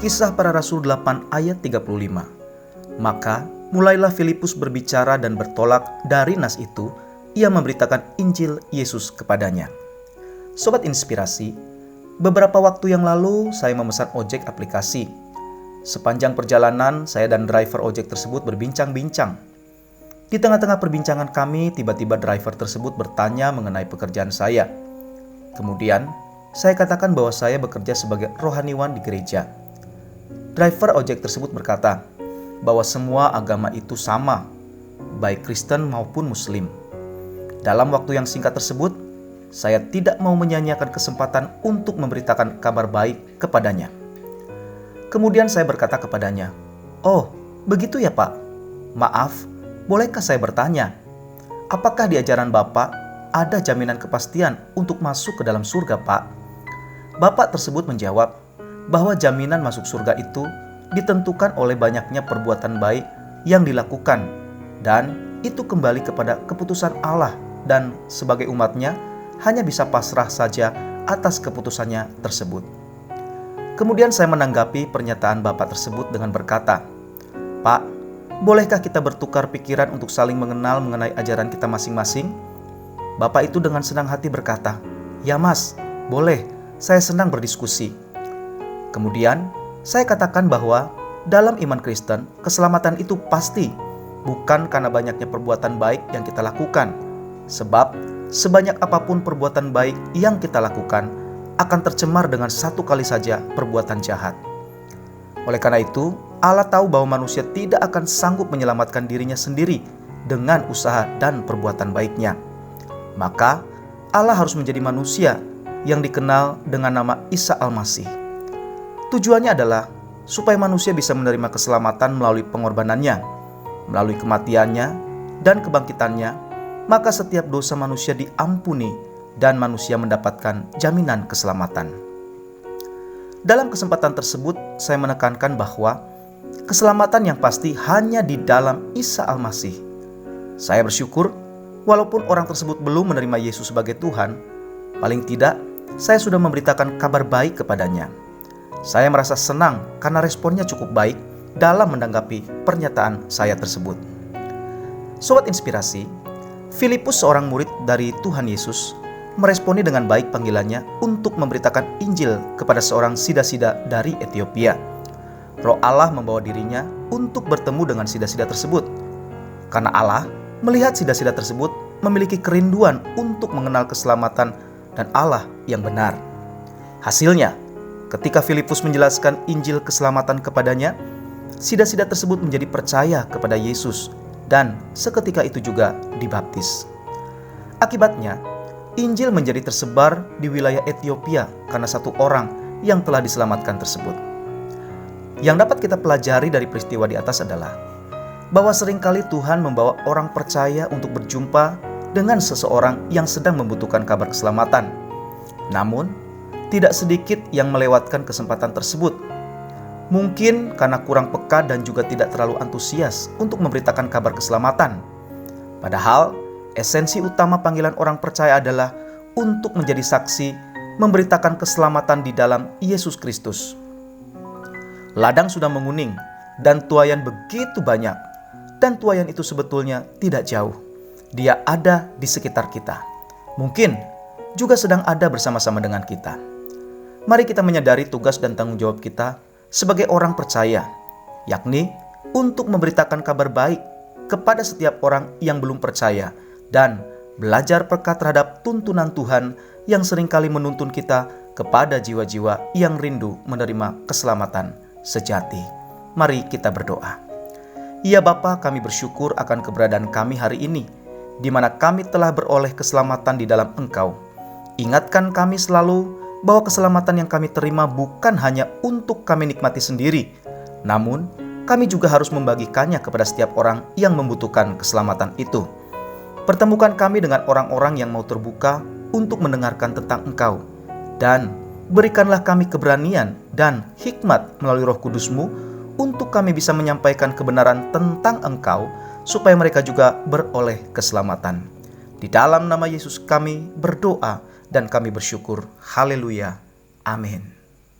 Kisah Para Rasul 8 ayat 35. Maka mulailah Filipus berbicara dan bertolak dari nas itu, ia memberitakan Injil Yesus kepadanya. Sobat Inspirasi, beberapa waktu yang lalu saya memesan ojek aplikasi. Sepanjang perjalanan, saya dan driver ojek tersebut berbincang-bincang. Di tengah-tengah perbincangan kami, tiba-tiba driver tersebut bertanya mengenai pekerjaan saya. Kemudian, saya katakan bahwa saya bekerja sebagai rohaniwan di gereja. Driver ojek tersebut berkata bahwa semua agama itu sama, baik Kristen maupun Muslim. Dalam waktu yang singkat tersebut, saya tidak mau menyia-nyiakan kesempatan untuk memberitakan kabar baik kepadanya. Kemudian saya berkata kepadanya, "Oh, begitu ya Pak? Maaf, bolehkah saya bertanya, apakah di ajaran Bapak ada jaminan kepastian untuk masuk ke dalam surga, Pak?" Bapak tersebut menjawab bahwa jaminan masuk surga itu ditentukan oleh banyaknya perbuatan baik yang dilakukan, dan itu kembali kepada keputusan Allah, dan sebagai umatnya hanya bisa pasrah saja atas keputusannya tersebut. Kemudian saya menanggapi pernyataan Bapak tersebut dengan berkata, "Pak, bolehkah kita bertukar pikiran untuk saling mengenal mengenai ajaran kita masing-masing?" Bapak itu dengan senang hati berkata, "Ya Mas, boleh, saya senang berdiskusi." Kemudian saya katakan bahwa dalam iman Kristen, keselamatan itu pasti, bukan karena banyaknya perbuatan baik yang kita lakukan. Sebab sebanyak apapun perbuatan baik yang kita lakukan akan tercemar dengan satu kali saja perbuatan jahat. Oleh karena itu, Allah tahu bahwa manusia tidak akan sanggup menyelamatkan dirinya sendiri dengan usaha dan perbuatan baiknya. Maka Allah harus menjadi manusia yang dikenal dengan nama Isa Al-Masih. Tujuannya adalah supaya manusia bisa menerima keselamatan melalui pengorbanannya, melalui kematiannya dan kebangkitannya, maka setiap dosa manusia diampuni dan manusia mendapatkan jaminan keselamatan. Dalam kesempatan tersebut, saya menekankan bahwa keselamatan yang pasti hanya di dalam Isa Al-Masih. Saya bersyukur, walaupun orang tersebut belum menerima Yesus sebagai Tuhan, paling tidak saya sudah memberitakan kabar baik kepadanya. Saya merasa senang karena responnya cukup baik dalam menanggapi pernyataan saya tersebut. Sobat Inspirasi, Filipus, seorang murid dari Tuhan Yesus, meresponi dengan baik panggilannya untuk memberitakan Injil kepada seorang sida-sida dari Ethiopia. Roh Allah membawa dirinya untuk bertemu dengan sida-sida tersebut, karena Allah melihat sida-sida tersebut memiliki kerinduan untuk mengenal keselamatan dan Allah yang benar. Hasilnya, ketika Filipus menjelaskan Injil keselamatan kepadanya, sida-sida tersebut menjadi percaya kepada Yesus dan seketika itu juga dibaptis. Akibatnya, Injil menjadi tersebar di wilayah Ethiopia karena satu orang yang telah diselamatkan tersebut. Yang dapat kita pelajari dari peristiwa di atas adalah bahwa seringkali Tuhan membawa orang percaya untuk berjumpa dengan seseorang yang sedang membutuhkan kabar keselamatan. Namun, tidak sedikit yang melewatkan kesempatan tersebut. Mungkin karena kurang peka dan juga tidak terlalu antusias untuk memberitakan kabar keselamatan. Padahal, esensi utama panggilan orang percaya adalah untuk menjadi saksi, memberitakan keselamatan di dalam Yesus Kristus. Ladang sudah menguning dan tuaian begitu banyak, dan tuaian itu sebetulnya tidak jauh. Dia ada di sekitar kita. Mungkin juga sedang ada bersama-sama dengan kita. Mari kita menyadari tugas dan tanggung jawab kita sebagai orang percaya, yakni untuk memberitakan kabar baik kepada setiap orang yang belum percaya dan belajar peka terhadap tuntunan Tuhan yang seringkali menuntun kita kepada jiwa-jiwa yang rindu menerima keselamatan sejati. Mari kita berdoa. Ya Bapa, kami bersyukur akan keberadaan kami hari ini, di mana kami telah beroleh keselamatan di dalam Engkau. Ingatkan kami selalu bahwa keselamatan yang kami terima bukan hanya untuk kami nikmati sendiri, namun kami juga harus membagikannya kepada setiap orang yang membutuhkan keselamatan itu. Pertemukan kami dengan orang-orang yang mau terbuka untuk mendengarkan tentang Engkau, dan berikanlah kami keberanian dan hikmat melalui Roh Kudus-Mu untuk kami bisa menyampaikan kebenaran tentang Engkau, supaya mereka juga beroleh keselamatan. Di dalam nama Yesus kami berdoa dan kami bersyukur. Haleluya. Amin.